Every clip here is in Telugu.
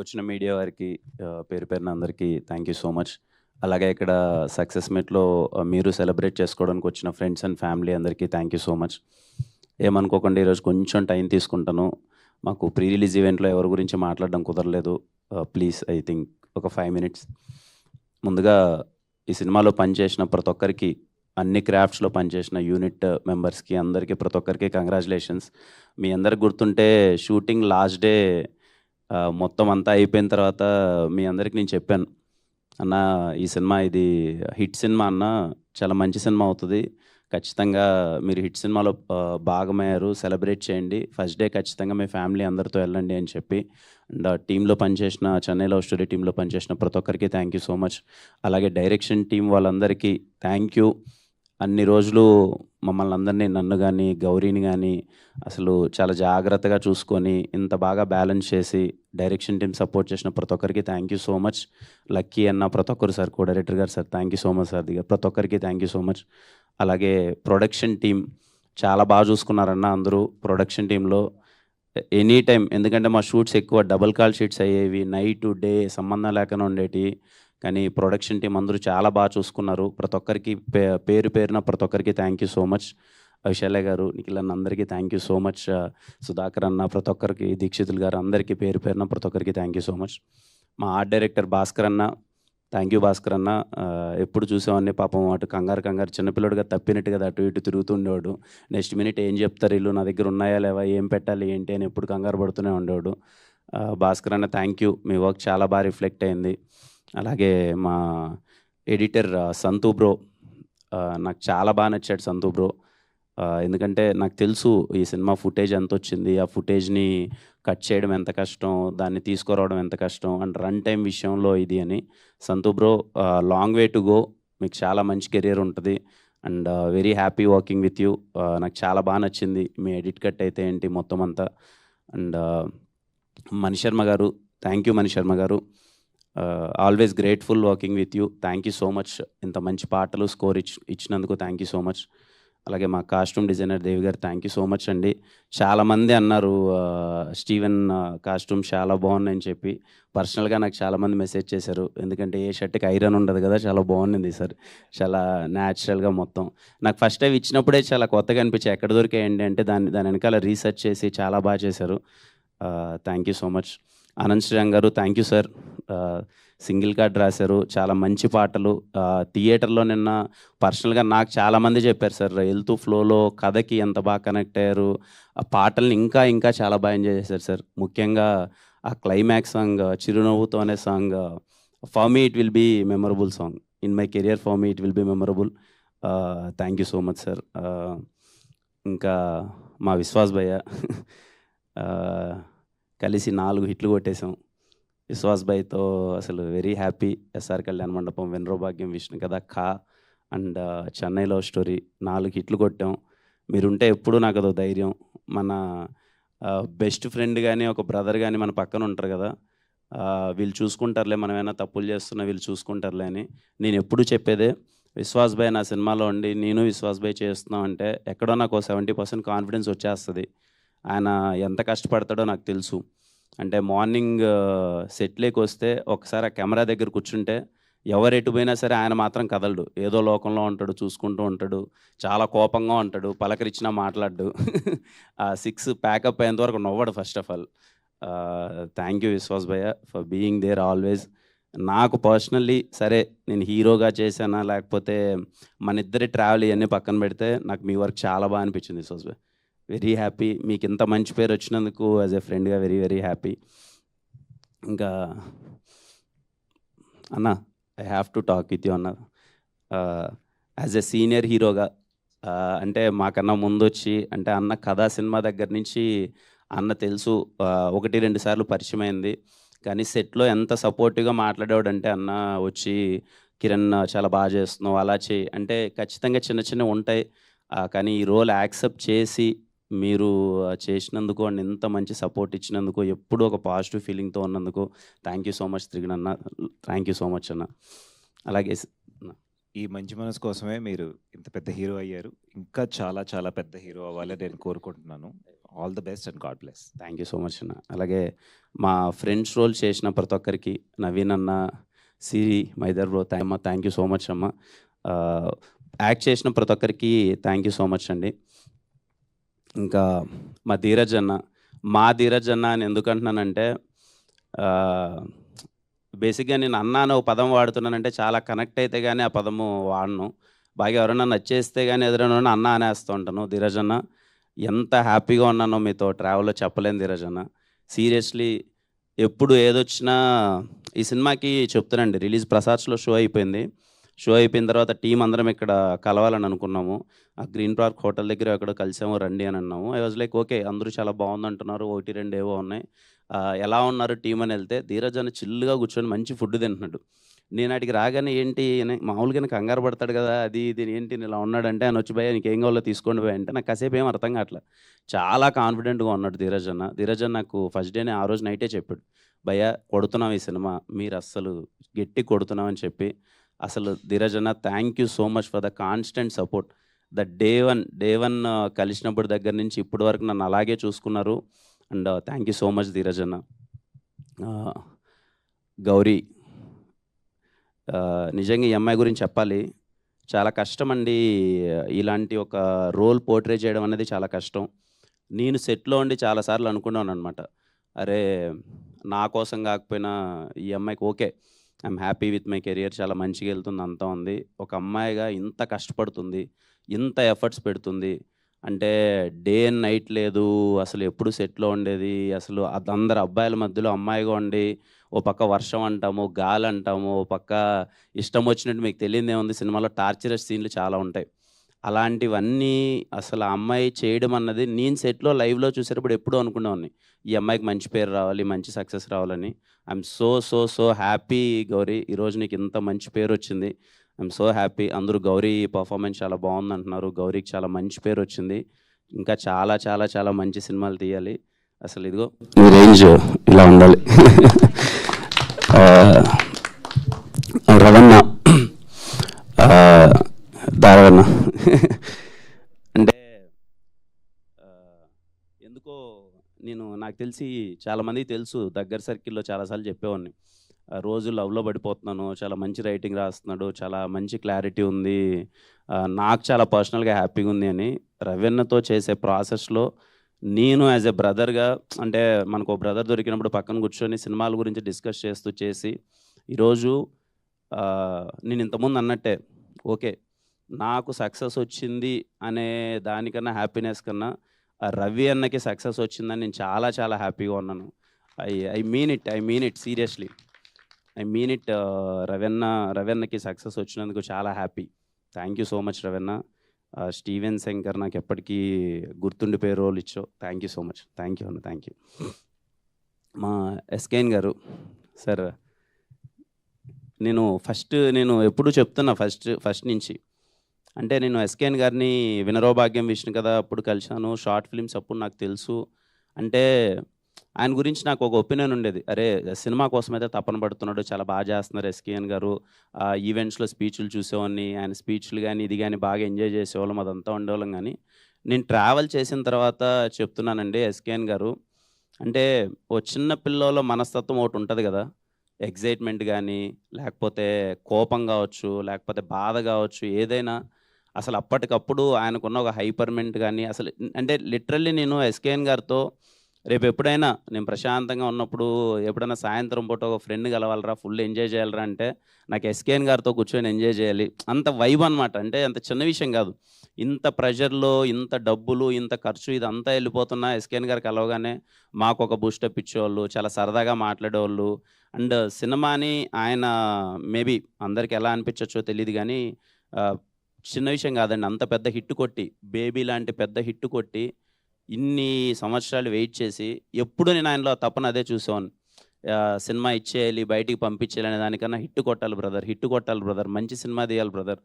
వచ్చిన మీడియా వారికి పేరు పేరున అందరికీ థ్యాంక్ యూ సో మచ్. అలాగే ఇక్కడ సక్సెస్ మీట్‌లో మీరు సెలబ్రేట్ చేసుకోవడానికి వచ్చిన ఫ్రెండ్స్ అండ్ ఫ్యామిలీ అందరికీ థ్యాంక్ యూ సో మచ్. ఏమనుకోకండి ఈరోజు కొంచెం టైం తీసుకుంటాను. మాకు ప్రీ రిలీజ్ ఈవెంట్‌లో ఎవరి గురించి మాట్లాడడం కుదరలేదు. ప్లీజ్ ఐ థింక్ ఒక 5 మినిట్స్. ముందుగా ఈ సినిమాలో పనిచేసిన ప్రతి ఒక్కరికి, అన్ని క్రాఫ్ట్స్‌లో పనిచేసిన యూనిట్ మెంబర్స్‌కి అందరికీ ప్రతి ఒక్కరికి కంగ్రాచ్యులేషన్స్. మీ అందరికి గుర్తుంటే షూటింగ్ లాస్ట్ డే మొత్తం అంతా అయిపోయిన తర్వాత మీ అందరికి నేను చెప్పాను. అన్న ఈ సినిమా ఇది హిట్ సినిమా అన్న. చాలా మంచి సినిమా అవుతది. ఖచ్చితంగా మీరు హిట్ సినిమాలో భాగమయ్యారు. సెలబ్రేట్ చేయండి. ఫస్ట్ డే ఖచ్చితంగా మీ ఫ్యామిలీ అందరితో వెళ్ళండి అని చెప్పి. అండ్ టీమ్‌లో పనిచేసిన చెన్నై లవ్ స్టోరీ టీమ్‌లో పనిచేసిన ప్రతి ఒక్కరికి థ్యాంక్ యూ సో మచ్. అలాగే డైరెక్షన్ టీమ్ వాళ్ళందరికీ థ్యాంక్ యూ. అన్ని రోజులు మమ్మల్ని అందరినీ, నన్ను గానీ, గౌరీని గానీ అసలు చాలా జాగ్రత్తగా చూసుకొని ఇంత బాగా బ్యాలెన్స్ చేసి డైరెక్షన్ టీమ్ సపోర్ట్ చేసిన ప్రతి ఒక్కరికి thank you so much. Lucky అన్న, ప్రతి ఒక్కరు సార్, కో డైరెక్టర్ గారు sir thank you so much sir. ప్రతి ఒక్కరికి థ్యాంక్ యూ సో మచ్. అలాగే ప్రొడక్షన్ టీమ్ చాలా బాగా చూసుకున్నారన్న అందరూ ప్రొడక్షన్ టీంలో. ఎనీ టైం, ఎందుకంటే మా షూట్స్ ఎక్కువ డబుల్ కాల్ షీట్స్ అయ్యేవి. నైట్, డే సంబంధం లేకుండా ఉండేటివి. కానీ ప్రొడక్షన్ టీం అందరూ చాలా బాగా చూసుకున్నారు. ప్రతి ఒక్కరికి పేరు పేరున ప్రతి ఒక్కరికి థ్యాంక్ యూ సో మచ్. విశాలయ్య గారు, నిఖిల్ అన్న అందరికీ thank you so much. Sudhakar అన్న, ప్రతి ఒక్కరికి, దీక్షితులు గారు అందరికీ పేరు పేరున ప్రతి ఒక్కరికి థ్యాంక్ యూ సో మచ్. మా ఆర్ట్ డైరెక్టర్ భాస్కర్ అన్న, థ్యాంక్ యూ భాస్కర్ అన్న. ఎప్పుడు చూసేవాడిని పాపం అటు కంగారు కంగారు చిన్నపిల్లడుగా తప్పినట్టు కదా అటు ఇటు తిరుగుతూ ఉండేవాడు. నెక్స్ట్ మినిట్ ఏం చెప్తారు వీళ్ళు, నా దగ్గర ఉన్నాయా లేవా, ఏం పెట్టాలి ఏంటి అని ఎప్పుడు కంగారు పడుతూనే ఉండేవాడు. భాస్కర్ అన్న థ్యాంక్ యూ. మీ వర్క్ చాలా బాగా రిఫ్లెక్ట్ అయింది. అలాగే మా ఎడిటర్ సంతు బ్రో, నాకు చాలా బాగా నచ్చాడు సంతు బ్రో. ఎందుకంటే నాకు తెలుసు ఈ సినిమా ఫుటేజ్ ఎంత వచ్చింది, ఆ ఫుటేజ్ని కట్ చేయడం ఎంత కష్టం, దాన్ని తీసుకురావడం ఎంత కష్టం అండ్ రన్ టైం విషయంలో ఇది అని. సంతు bro, long way to go. మీకు చాలా మంచి కెరియర్ ఉంటుంది and very happy working with you. నాకు చాలా బాగా నచ్చింది మీ ఎడిట్ కట్ అయితే ఏంటి మొత్తం అంతా. అండ్ మణిశర్మ గారు, థ్యాంక్ యూ మణిశర్మ గారు. Always grateful working with you. Thank you so much. ఇంత మంచి పాటలు స్కోర్ ఇచ్చినందుకు థ్యాంక్ యూ సో మచ్. అలాగే మా కాస్ట్యూమ్ డిజైనర్ దేవి గారు థ్యాంక్ యూ సో మచ్ అండి. చాలామంది అన్నారు స్టీవెన్ కాస్ట్యూమ్ చాలా బాగున్నాయని చెప్పి. పర్సనల్గా నాకు చాలామంది మెసేజ్ చేశారు. ఎందుకంటే ఏ షర్ట్కి ఐరన్ ఉండదు కదా, చాలా బాగుంది సార్. చాలా న్యాచురల్గా మొత్తం. నాకు ఫస్ట్ టైం ఇచ్చినప్పుడే చాలా కొత్తగా అనిపించాయి. ఎక్కడ దొరికాయండి అంటే దాని దాని వెనకాల రీసెర్చ్ చేసి చాలా బాగా చేశారు. Thank you so much. Anand Sriram గారు thank you sir. Single card రాశారు, చాలా మంచి పాటలు. థియేటర్లో నిన్న పర్సనల్గా నాకు చాలామంది చెప్పారు సార్, వెళ్తూ ఫ్లోలో కథకి ఎంత బాగా కనెక్ట్ అయ్యారు, ఆ పాటల్ని ఇంకా ఇంకా చాలా బాగా ఎంజాయ్ చేశారు సార్. ముఖ్యంగా ఆ క్లైమాక్స్ సాంగ్, చిరునవ్వుతో అనే song, for me it will be memorable song. In my career for me it will be memorable. Thank you so much sir. ఇంకా మా విశ్వాస్ భయ్య కలిసి 4 హిట్లు కొట్టేశాం. విశ్వాస్ భాయ్‌తో అసలు వెరీ హ్యాపీ. ఎస్ఆర్ కళ్యాణ మండపం, వెన్రో భాగ్యం, విష్ణు కథ, ఖా అండ్ చెన్నై లవ్ స్టోరీ 4 హిట్లు కొట్టాం. మీరుంటే ఎప్పుడూ నాకదో ధైర్యం. మన బెస్ట్ ఫ్రెండ్ గానీ, ఒక బ్రదర్ గానీ మన పక్కన ఉంటారు కదా, వీళ్ళు చూసుకుంటారులే, మనం ఏమైనా తప్పులు చేస్తున్నా వీళ్ళు చూసుకుంటారులే అని. నేను ఎప్పుడూ చెప్పేదే, విశ్వాస్ భాయ్ నా సినిమాలో ఉండి నేను విశ్వాస్ భాయ్ చేస్తున్నాం అంటే ఎక్కడో నాకు 70% కాన్ఫిడెన్స్ వచ్చేస్తుంది. ఆయన ఎంత కష్టపడతాడో నాకు తెలుసు. అంటే మార్నింగ్ సెట్‌లోకి వస్తే ఒకసారి ఆ కెమెరా దగ్గర కూర్చుంటే ఎవరు ఎటు పోయినా సరే ఆయన మాత్రం కదలడు. ఏదో లోకంలో ఉంటాడు, చూసుకుంటూ ఉంటాడు. చాలా కోపంగా ఉంటాడు, పలకరించినా మాట్లాడడు. ఆ 6 ప్యాకప్ అయ్యేంత వరకు నవ్వడు first of all. Thank you Vishwas భయ్య ఫర్ బీయింగ్ దేర్ ఆల్వేస్. నాకు పర్సనల్లీ సరే, నేను హీరోగా చేశానా లేకపోతే మన ఇద్దరి ట్రావెల్ ఇవన్నీ పక్కన పెడితే నాకు మీ వర్క్ చాలా బాగా అనిపించింది విశ్వాస్ భయ్య. Very happy. మీకు ఇంత మంచి పేరు వచ్చినందుకు యాజ్ ఎ ఫ్రెండ్గా వెరీ వెరీ హ్యాపీ. ఇంకా అన్న, I have to talk with you అన్న. యాజ్ ఎ సీనియర్ హీరోగా, అంటే మాకన్నా ముందొచ్చి, అంటే అన్న కథా సినిమా దగ్గర నుంచి అన్న తెలుసు, 1, 2 సార్లు పరిచయం అయింది. కానీ సెట్లో ఎంత సపోర్టివ్గా మాట్లాడేవాడంటే అన్న వచ్చి, కిరణ్ చాలా బాగా చేస్తున్నావు, అలా చేయి అంటే ఖచ్చితంగా చిన్న చిన్నవి ఉంటాయి. కానీ ఈ రోల్ యాక్సెప్ట్ చేసి మీరు చేసినందుకు అండ్ ఇంత మంచి సపోర్ట్ ఇచ్చినందుకు, ఎప్పుడూ ఒక పాజిటివ్ ఫీలింగ్తో ఉన్నందుకు థ్యాంక్ యూ సో మచ్ త్రిగణ్ అన్న. థ్యాంక్ యూ సో మచ్ అన్న. అలాగే ఈ మంచి మనసు కోసమే మీరు ఇంత పెద్ద హీరో అయ్యారు. ఇంకా చాలా చాలా పెద్ద హీరో అవ్వాలని నేను కోరుకుంటున్నాను. All the best and God bless. Thank you so much అన్న. అలాగే మా ఫ్రెండ్స్ రోల్ చేసిన ప్రతి ఒక్కరికి, నవీన్ అన్న, సిరి, మైదర్ bro, thank you so much అమ్మ. యాక్ట్ చేసిన ప్రతి ఒక్కరికి థ్యాంక్ యూ సో మచ్ అండి. ఇంకా మా ధీరజ్ అన్న, ధీరజ్ అన్న అని ఎందుకు అంటున్నానంటే, బేసిక్గా నేను అన్న అనే ఒక పదం వాడుతున్నానంటే చాలా కనెక్ట్ అయితే కానీ ఆ పదము వాడను. బాగా ఎవరైనా నచ్చేస్తే కానీ ఎదురైనా అన్న అనేస్తూ ఉంటాను. ధీరజ్ అన్న, ఎంత హ్యాపీగా ఉన్నానో మీతో ట్రావెల్లో చెప్పలేను ధీరజ్ అన్న. సీరియస్లీ ఎప్పుడు ఏదొచ్చినా ఈ సినిమాకి చెప్తానండి, రిలీజ్ ప్రసాద్స్లో షో అయిపోయింది. షో అయిపోయిన తర్వాత టీం అందరం ఇక్కడ కలవాలని అనుకున్నాము. ఆ గ్రీన్ పార్క్ హోటల్ దగ్గర ఎక్కడో కలిసాము, రండి అని అన్నాము. ఐ వాజ్ లైక్ ఓకే, అందరూ చాలా బాగుందంటున్నారు, 1, 2 ఏవో ఉన్నాయి, ఎలా ఉన్నారు టీం అని వెళ్తే ధీరజ్ అన్న చిల్లుగా కూర్చొని మంచి ఫుడ్ తింటున్నాడు. నేను అడిగి రాగానే ఏంటి అని, మామూలుగానే కంగారు పడతాడు కదా, అది ఇది ఏంటి ఇలా ఉన్నాడంటే, ఆయన వచ్చి భయ్యా నీకేం కావాలో తీసుకోండి భయ్యా అంటే, నాకు కాసేపు ఏం అర్థం కావట్లేదు. చాలా కాన్ఫిడెంట్గా ఉన్నాడు ధీరజ్ అన్న. ధీరజ్ అన్న నాకు ఫస్ట్ డేనే ఆ రోజు నైటే చెప్పాడు, భయ్యా కొడుతున్నాం ఈ సినిమా, మీరు అస్సలు గట్టి కొడుతున్నాం అని చెప్పి. అసలు ధీరజ్ అన్న, thank you so much for the constant support. The day one కలిసినప్పుడు దగ్గర నుంచి ఇప్పటి వరకు నన్ను అలాగే చూసుకున్నారు. And thank you so much Dheeraj అన్న. గౌరీ, నిజంగా ఈ అమ్మాయి గురించి చెప్పాలి, చాలా కష్టం అండి. ఇలాంటి ఒక రోల్ పోర్ట్రే చేయడం అనేది చాలా కష్టం. నేను సెట్లో ఉండి చాలాసార్లు అనుకున్నాను అనమాట, అరే నా కోసం కాకపోయినా ఈ అమ్మాయికి okay, I'm happy with my career, చాలా మంచిగా వెళ్తుంది, అంతా ఉంది. ఒక అమ్మాయిగా ఇంత కష్టపడుతుంది, ఇంత ఎఫర్ట్స్ పెడుతుంది అంటే, డే అండ్ నైట్ లేదు, అసలు ఎప్పుడు సెట్లో ఉండేది. అసలు అందరు అబ్బాయిల మధ్యలో అమ్మాయిగా ఉండి, ఓ పక్క వర్షం అంటాము, గాలి అంటాము, ఓ పక్క ఇష్టం వచ్చినట్టు, మీకు తెలియదే ఉంది, సినిమాలో టార్చరస్ సీన్లు చాలా ఉంటాయి. అలాంటివన్నీ అసలు ఆ అమ్మాయి చేయడం అన్నది నేను సెట్లో లైవ్లో చూసేటప్పుడు ఎప్పుడూ అనుకునేవాడిని, ఈ అమ్మాయికి మంచి పేరు రావాలి, మంచి సక్సెస్ రావాలని. I'm so so so happy Gauri, ఈరోజు నీకు ఇంత మంచి పేరు వచ్చింది. I'm so happy. అందరూ గౌరీ పర్ఫార్మెన్స్ చాలా బాగుంది అంటున్నారు. గౌరీకి చాలా మంచి పేరు వచ్చింది. ఇంకా చాలా చాలా చాలా మంచి సినిమాలు తీయాలి. అసలు ఇదిగో ఈ రేంజ్ ఇలా ఉండాలి. రవణ, దారవన్న అంటే ఎందుకో నాకు తెలిసి చాలామందికి తెలుసు, దగ్గర సర్కిల్లో చాలాసార్లు చెప్పేవాడిని, రోజు లవ్లో పడిపోతున్నాను, చాలా మంచి రైటింగ్ రాస్తున్నాడు, చాలా మంచి క్లారిటీ ఉంది, నాకు చాలా పర్సనల్గా హ్యాపీగా ఉంది అని. రవీణతో చేసే ప్రాసెస్లో నేను యాజ్ ఎ బ్రదర్గా, అంటే మనకు ఒక బ్రదర్ దొరికినప్పుడు పక్కన కూర్చొని సినిమాల గురించి డిస్కస్ చేసి ఈరోజు నేను ఇంతకుముందు అన్నట్టే, ఓకే నాకు సక్సెస్ వచ్చింది అనే దానికన్నా, హ్యాపీనెస్ కన్నా రవి అన్నకి సక్సెస్ వచ్చిందని నేను చాలా చాలా హ్యాపీగా ఉన్నాను. I mean it seriously, I mean it. రవన్నకి సక్సెస్ వచ్చినందుకు చాలా happy. Thank you so much Ravanna. Steven Shankar, నాకు ఎప్పటికీ గుర్తుండిపోయే రోల్ ఇచ్చావు. Thank you so much. Thank you అన్న, థ్యాంక్ యూ. మా ఎస్కేఎన్ గారు సార్, నేను ఎప్పుడూ చెప్తున్నా ఫస్ట్ నుంచి, అంటే నేను ఎస్కేఎన్ గారిని వినరో భాగ్యం విష్ణు కదా అప్పుడు కలిశాను, షార్ట్ ఫిల్మ్స్ అప్పుడు నాకు తెలుసు. అంటే ఆయన గురించి నాకు ఒక ఒపీనియన్ ఉండేది, అరే సినిమా కోసం అయితే తపన పడుతున్నాడు, చాలా బాగా చేస్తున్నారు ఎస్కేఎన్ గారు. ఈవెంట్స్లో స్పీచ్లు చూసేవాడిని, ఆయన స్పీచ్లు కానీ ఇది కానీ బాగా ఎంజాయ్ చేసేవాళ్ళం, అదంతా ఉండేవాళ్ళం. కానీ నేను ట్రావెల్ చేసిన తర్వాత చెప్తున్నానండి, ఎస్కేఎన్ గారు అంటే ఓ చిన్న పిల్లలో మనస్తత్వం ఒకటి ఉంటుంది కదా, ఎగ్జైట్మెంట్ కానీ, లేకపోతే కోపం కావచ్చు, లేకపోతే బాధ కావచ్చు, ఏదైనా అసలు అప్పటికప్పుడు ఆయనకున్న ఒక హైపర్మెంట్ కానీ, అసలు అంటే లిటరల్లీ నేను ఎస్కేఎన్ గారితో రేపు ఎప్పుడైనా నేను ప్రశాంతంగా ఉన్నప్పుడు, ఎప్పుడైనా సాయంత్రం పూట ఒక ఫ్రెండ్ కలవాలరా, ఫుల్ ఎంజాయ్ చేయాలరా అంటే, నాకు ఎస్కేఎన్ గారితో కూర్చొని ఎంజాయ్ చేయాలి, అంత వైబ్ అనమాట. అంటే అంత చిన్న విషయం కాదు, ఇంత ప్రెషర్లో, ఇంత డబ్బులు, ఇంత ఖర్చు, ఇదంతా వెళ్ళిపోతున్నా ఎస్కేఎన్ గారు కలవగానే మాకు ఒక బూస్టప్ ఇచ్చేవాళ్ళు, చాలా సరదాగా మాట్లాడేవాళ్ళు. అండ్ సినిమాని ఆయన మేబీ అందరికి ఎలా అనిపించవచ్చో తెలియదు కానీ, చిన్న విషయం కాదండి, అంత పెద్ద హిట్ కొట్టి, బేబీ లాంటి పెద్ద హిట్ కొట్టి ఇన్ని సంవత్సరాలు వెయిట్ చేసి, ఎప్పుడు నేను ఆయనలో తపన అదే చూసేవాడిని, సినిమా ఇచ్చేయాలి, బయటికి పంపించేయాలి అనే దానికన్నా హిట్ కొట్టాలి బ్రదర్, మంచి సినిమా తీయాలి బ్రదర్,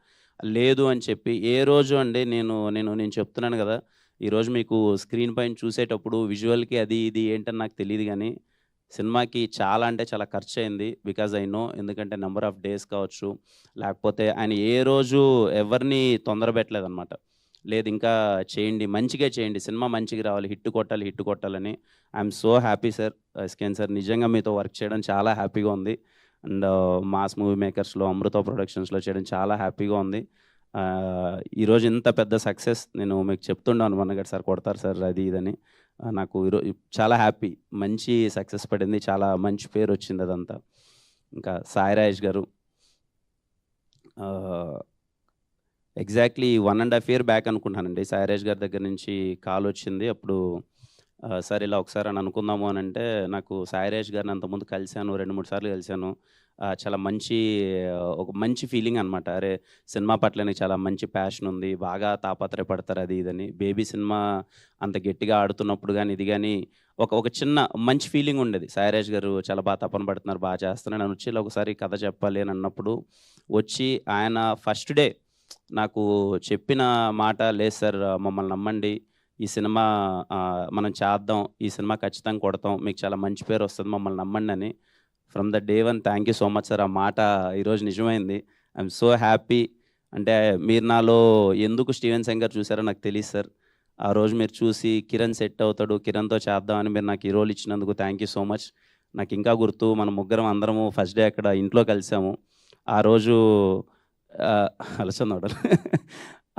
లేదు అని చెప్పి ఏ రోజు అండి నేను చెప్తున్నాను కదా, ఈరోజు మీకు స్క్రీన్ పైన చూసేటప్పుడు విజువల్కి అది ఇది ఏంటని నాకు తెలియదు కానీ, సినిమాకి చాలా అంటే చాలా ఖర్చు అయింది. బికాజ్ ఐ నో, ఎందుకంటే నెంబర్ ఆఫ్ డేస్ కావచ్చు, లేకపోతే ఆయన ఏ రోజు ఎవరిని తొందర పెట్టలేదన్నమాట. లేదు ఇంకా చేయండి, మంచిగా చేయండి, సినిమా మంచిగా రావాలి, హిట్ కొట్టాలి, హిట్ కొట్టాలని. I'm so happy sir. SKN sir నిజంగా మీతో వర్క్ చేయడం చాలా హ్యాపీగా ఉంది. అండ్ మాస్ మూవీ మేకర్స్‌లో, అమృత ప్రొడక్షన్స్‌లో చేయడం చాలా హ్యాపీగా ఉంది. ఈరోజు ఇంత పెద్ద సక్సెస్ నేను మీకు చెప్తుండాను మొన్నగడ సార్ కొడతారు సార్ అది ఇదని. నాకు చాలా హ్యాపీ. మంచి సక్సెస్ పడింది. చాలా మంచి పేరు వచ్చింది అదంతా. ఇంకా సాయి రాజేష్ గారు ఎగ్జాక్ట్లీ 1.5 ఇయర్ బ్యాక్ అనుకుంటానండి సాయి రాజేష్ గారి దగ్గర నుంచి కాల్ వచ్చింది. అప్పుడు సార్ ఇలా ఒకసారి అని అనుకుందాము అని అంటే, నాకు సాయి రాజేష్ గారిని అంతకుముందు కలిశాను, 2, 3 సార్లు కలిశాను. చాలా మంచి ఒక మంచి ఫీలింగ్ అనమాట. అరే! సినిమా పట్ల నీకు చాలా మంచి ప్యాషన్ ఉంది, బాగా తాపత్రయపడతారు అది ఇదని. బేబీ సినిమా అంత గట్టిగా ఆడుతున్నప్పుడు గానీ, ఇది గానీ ఒక చిన్న మంచి ఫీలింగ్ ఉండేది. సాయి రాజేష్ గారు చాలా బాగా తపన పడుతున్నారు, బాగా చేస్తున్నారు. నన్ను వచ్చి ఇలా ఒకసారి కథ చెప్పాలి అని అన్నప్పుడు వచ్చి ఆయన ఫస్ట్ డే నాకు చెప్పిన మాట, లేదు సార్ మమ్మల్ని నమ్మండి, ఈ సినిమా మనం చేద్దాం, ఈ సినిమా ఖచ్చితంగా కొడతాం, మీకు చాలా మంచి పేరు వస్తుంది, మమ్మల్ని నమ్మండి అని. From the day one thank you so much sir. ఆ మాట ఈరోజు నిజమైంది. I'm so happy. అంటే మీరు నాలో ఎందుకు స్టీవెన్ శంకర్ చూసారో నాకు తెలీదు సార్. ఆ రోజు మీరు చూసి కిరణ్ సెట్ అవుతాడు, కిరణ్‌తో చేద్దామని మీరు నాకు ఈ రోల్ ఇచ్చినందుకు థ్యాంక్ యూ సో మచ్. నాకు ఇంకా గుర్తు, మనం ముగ్గురం అందరము ఫస్ట్ డే అక్కడ ఇంట్లో కలిసాము. ఆ రోజు అలసందోడలు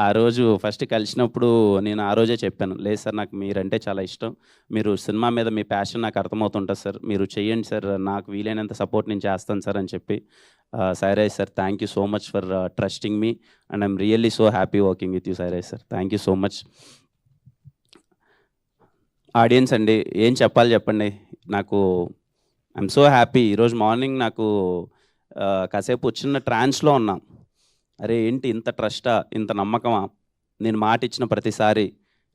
ఆ రోజు ఫస్ట్ కలిసినప్పుడు నేను ఆ రోజే చెప్పాను, లేదు సార్ నాకు మీరంటే చాలా ఇష్టం, మీరు సినిమా మీద మీ ప్యాషన్ నాకు అర్థమవుతుంటుంది సార్, మీరు చెయ్యండి సార్, నాకు వీలైనంత సపోర్ట్ నేను చేస్తాను సార్ అని చెప్పి. Sairaj sir thank you so much for trusting me and I'm really so happy working with you Sairaj sir. Thank you so much. Audience అండి, ఏం చెప్పాలి చెప్పండి. నాకు ఐఎమ్ సో హ్యాపీ. ఈరోజు మార్నింగ్ నాకు కాసేపు చిన్న ట్రాన్స్‌లో ఉన్నా. అరే ఏంటి ఇంత ట్రస్టా, ఇంత నమ్మకమా, నేను మాట ఇచ్చిన ప్రతిసారి,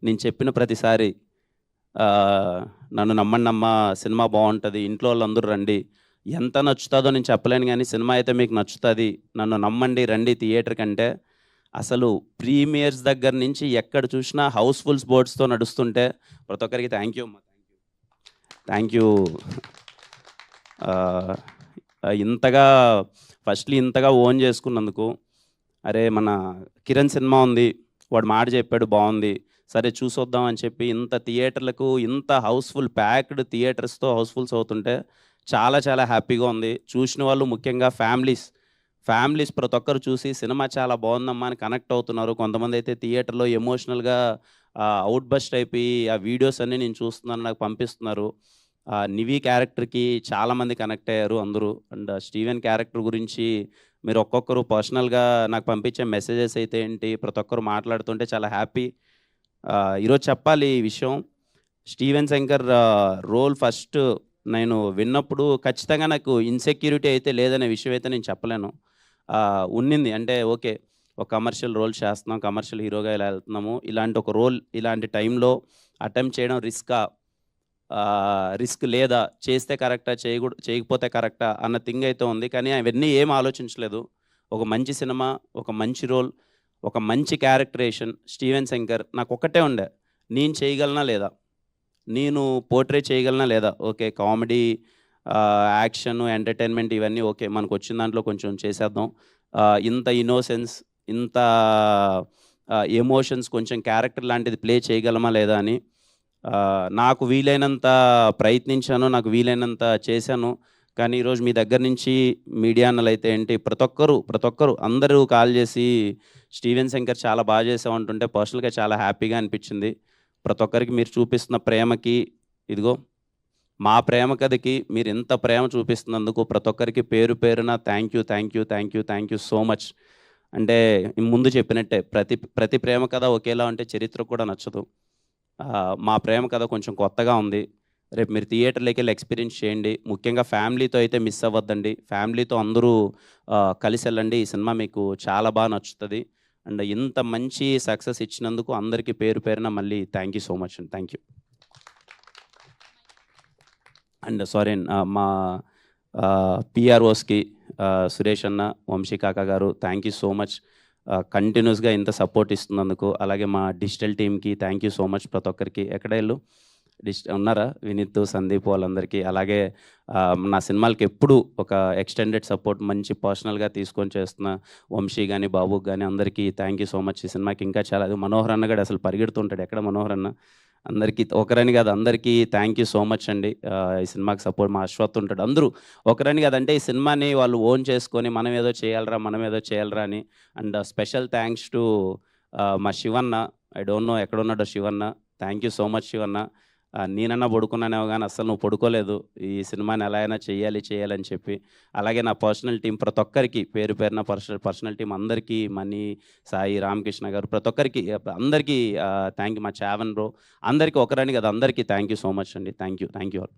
నేను చెప్పిన ప్రతిసారి నన్ను నమ్మండమ్మా, సినిమా బాగుంటుంది, ఇంట్లో వాళ్ళందరూ రండి, ఎంత నచ్చుతుందో నేను చెప్పలేను కానీ సినిమా అయితే మీకు నచ్చుతుంది, నన్ను నమ్మండి, రండి థియేటర్ కంటే. అసలు ప్రీమియర్స్ దగ్గర నుంచి ఎక్కడ చూసినా హౌస్ఫుల్స్ బోర్డ్స్తో నడుస్తుంటే ప్రతి ఒక్కరికి థ్యాంక్ యూ అమ్మా, థ్యాంక్ యూ. ఇంతగా ఫస్ట్లీ ఇంతగా ఓన్ చేసుకున్నందుకు. అరే మన కిరణ్ సినిమా ఉంది, వాడు మాట చెప్పాడు బాగుంది, సరే చూసొద్దాం అని చెప్పి ఇంత థియేటర్లకు, ఇంత హౌస్ఫుల్ ప్యాక్డ్ థియేటర్స్తో హౌస్ఫుల్స్ అవుతుంటే చాలా చాలా హ్యాపీగా ఉంది. చూసిన వాళ్ళు ముఖ్యంగా ఫ్యామిలీస్ ప్రతి ఒక్కరు చూసి సినిమా చాలా బాగుందమ్మా అని కనెక్ట్ అవుతున్నారు. కొంతమంది అయితే థియేటర్లో ఎమోషనల్గా అవుట్ బస్ట్ అయిపోయి ఆ వీడియోస్ అన్నీ నేను చూస్తున్నాను నాకు పంపిస్తున్నారు. నివి క్యారెక్టర్కి చాలామంది కనెక్ట్ అయ్యారు అందరూ. అండ్ స్టీవెన్ క్యారెక్టర్ గురించి మీరు ఒక్కొక్కరు పర్సనల్గా నాకు పంపించే మెసేజెస్ అయితే ఏంటి, ప్రతి ఒక్కరు మాట్లాడుతుంటే చాలా హ్యాపీ. ఈరోజు చెప్పాలి ఈ విషయం, స్టీవెన్ శంకర్ రోల్ ఫస్ట్ నేను విన్నప్పుడు ఖచ్చితంగా నాకు ఇన్సెక్యూరిటీ అయితే లేదనే విషయం అయితే నేను చెప్పలేను. ఉన్నింది అంటే ఓకే, ఒక కమర్షియల్ రోల్ చేస్తున్నాం, కమర్షియల్ హీరోగా ఇలా వెళ్తున్నాము, ఇలాంటి ఒక రోల్ ఇలాంటి టైంలో అటెంప్ట్ చేయడం రిస్క్ లేదా, చేస్తే కరెక్టా, చేయకపోతే కరెక్టా అన్న థింగ్ అయితే ఉంది. కానీ అవన్నీ ఏం ఆలోచించలేదు. ఒక మంచి సినిమా, ఒక మంచి రోల్, ఒక మంచి క్యారెక్టరేషన్, స్టీవెన్ శంకర్ నాకు ఒక్కటే ఉండే, నేను చేయగలనా లేదా, నేను పోర్ట్రే చేయగలనా లేదా. ఓకే కామెడీ, యాక్షన్, ఎంటర్టైన్మెంట్ ఇవన్నీ ఓకే, మనకు వచ్చిన దాంట్లో కొంచెం చేసేద్దాం. ఇంత ఇన్నోసెన్స్, ఇంత ఎమోషన్స్, కొంచెం క్యారెక్టర్ లాంటిది ప్లే చేయగలమా లేదా అని నాకు వీలైనంత ప్రయత్నించాను, నాకు వీలైనంత చేశాను. కానీ ఈరోజు మీ దగ్గర నుంచి మీడియా అన్నలు అయితే ఏంటి, ప్రతి ఒక్కరు అందరూ కాల్ చేసి స్టీవెన్ శంకర్ చాలా బాగా చేసామంటుంటే పర్సనల్గా చాలా హ్యాపీగా అనిపించింది. ప్రతి ఒక్కరికి మీరు చూపిస్తున్న ప్రేమకి, ఇదిగో మా ప్రేమ కథకి మీరు ఎంత ప్రేమ చూపిస్తున్నందుకు ప్రతి ఒక్కరికి పేరు పేరున థ్యాంక్ యూ సో మచ్. అంటే ముందు చెప్పినట్టే ప్రతి ప్రేమ కథ ఒకేలా ఉంటే చరిత్ర కూడా నచ్చదు. మా ప్రేమ కథ కొంచెం కొత్తగా ఉంది. రేపు మీరు థియేటర్లోకి వెళ్ళి ఎక్స్పీరియన్స్ చేయండి. ముఖ్యంగా ఫ్యామిలీతో అయితే మిస్ అవ్వద్దండి. ఫ్యామిలీతో అందరూ కలిసి వెళ్ళండి. ఈ సినిమా మీకు చాలా బాగా నచ్చుతుంది. అండ్ ఇంత మంచి సక్సెస్ ఇచ్చినందుకు అందరికీ పేరు పేరున మళ్ళీ థ్యాంక్ యూ సో మచ్ అండి. Thank you. అండ్ సారీ మా పిఆర్ఓస్కి సురేష్ అన్న, వంశీ కాకా గారు థ్యాంక్ యూ సో మచ్. కంటిన్యూస్గా ఇంత సపోర్ట్ ఇస్తున్నందుకు. అలాగే మా డిజిటల్ టీమ్కి థ్యాంక్ యూ సో మచ్. ప్రతి ఒక్కరికి ఎక్కడ వెళ్ళు ఉన్నారా? వినీత్, సందీప్ వాళ్ళందరికీ. అలాగే నా సినిమాలకి ఎప్పుడూ ఒక ఎక్స్‌టెండెడ్ సపోర్ట్ మంచి పర్సనల్‌గా తీసుకొని చేస్తున్న వంశీ గాని, బాబుకి గాని అందరికీ థ్యాంక్ యూ సో మచ్. ఈ సినిమాకి ఇంకా చాలా మనోహర్ అన్న గూడా అసలు పరిగెడుతుంటాడు. ఎక్కడ మనోహర్ అన్న? అందరికీ ఒకరని కాదు అందరికీ థ్యాంక్ యూ సో మచ్ అండి. ఈ సినిమాకి సపోర్ట్ మా అశ్వత్ ఉంటాడు. అందరూ ఒకరని కాదు అంటే ఈ సినిమాని వాళ్ళు ఓన్ చేసుకొని మనం ఏదో చేయాలిరా, మనం ఏదో చేయాలిరా అని. అండ్ స్పెషల్ థ్యాంక్స్ టు మా శివన్న. ఐ డోంట్ నో ఎక్కడున్నాడో Shivanna. Thank you so much Shivanna. నేనన్నా పడుకున్నానేమో గానీ అస్సలు నువ్వు పడుకోలేదు. ఈ సినిమాని ఎలా అయినా చెయ్యాలి, చేయాలని చెప్పి. అలాగే నా పర్సనల్ టీమ్ ప్రతి ఒక్కరికి పేరు పేరున పర్సనల్ టీమ్ అందరికీ మనీ, సాయి, రామకృష్ణ గారు ప్రతి ఒక్కరికి అందరికీ థ్యాంక్ యూ. మా చావన్ బ్రో అందరికీ ఒకరని కాదు అందరికీ థ్యాంక్ యూ సో మచ్ అండి. Thank you all.